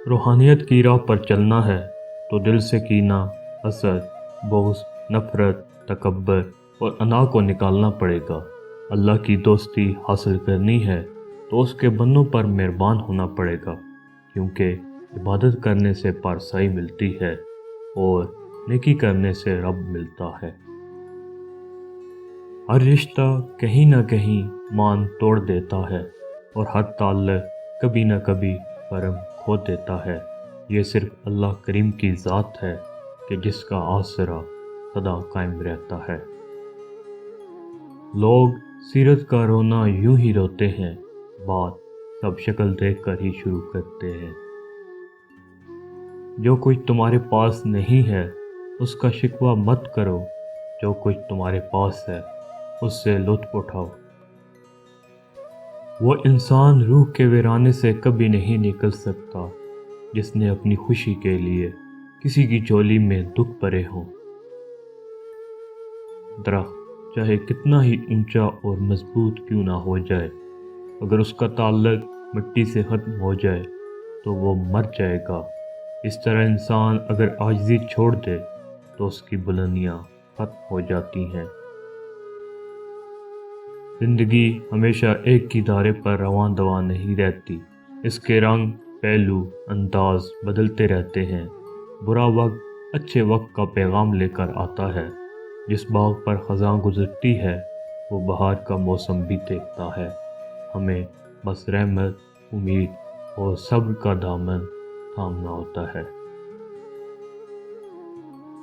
روحانیت کی راہ پر چلنا ہے تو دل سے کینہ، حسد، بغض، نفرت، تکبر اور انا کو نکالنا پڑے گا۔ اللہ کی دوستی حاصل کرنی ہے تو اس کے بندوں پر مہربان ہونا پڑے گا، کیونکہ عبادت کرنے سے پارسائی ملتی ہے اور نیکی کرنے سے رب ملتا ہے۔ ہر رشتہ کہیں نہ کہیں مان توڑ دیتا ہے اور ہر تعلق کبھی نہ کبھی کرم کھو دیتا ہے۔ یہ صرف اللہ کریم کی ذات ہے کہ جس کا آسرا سدا قائم رہتا ہے۔ لوگ سیرت کا رونا یوں ہی روتے ہیں، بات سب شکل دیکھ کر ہی شروع کرتے ہیں۔ جو کچھ تمہارے پاس نہیں ہے اس کا شکوہ مت کرو، جو کچھ تمہارے پاس ہے اس سے لطف اٹھاؤ۔ وہ انسان روح کے ویرانے سے کبھی نہیں نکل سکتا جس نے اپنی خوشی کے لیے کسی کی چولی میں دکھ بھرے ہوں۔ درخت چاہے کتنا ہی اونچا اور مضبوط کیوں نہ ہو جائے، اگر اس کا تعلق مٹی سے ختم ہو جائے تو وہ مر جائے گا۔ اس طرح انسان اگر عاجزی چھوڑ دے تو اس کی بلندیاں ختم ہو جاتی ہیں۔ زندگی ہمیشہ ایک ہی دھارے پر رواں دواں نہیں رہتی، اس کے رنگ، پہلو، انداز بدلتے رہتے ہیں۔ برا وقت اچھے وقت کا پیغام لے کر آتا ہے۔ جس باغ پر خزاں گزرتی ہے وہ بہار کا موسم بھی دیکھتا ہے۔ ہمیں بس رحمت، امید اور صبر کا دامن تھامنا ہوتا ہے۔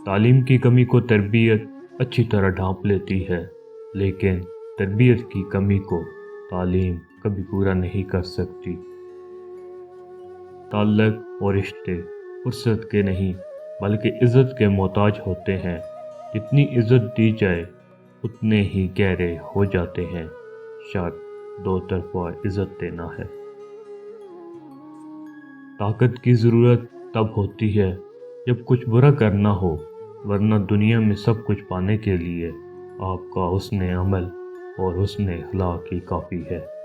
تعلیم کی کمی کو تربیت اچھی طرح ڈھانپ لیتی ہے، لیکن تربیت کی کمی کو تعلیم کبھی پورا نہیں کر سکتی۔ تعلق اور رشتے فرصت کے نہیں بلکہ عزت کے محتاج ہوتے ہیں۔ جتنی عزت دی جائے اتنے ہی گہرے ہو جاتے ہیں۔ شرط دو طرفہ عزت دینا ہے۔ طاقت کی ضرورت تب ہوتی ہے جب کچھ برا کرنا ہو، ورنہ دنیا میں سب کچھ پانے کے لیے آپ کا حسن عمل اور حسن اخلاق ہی کافی ہے۔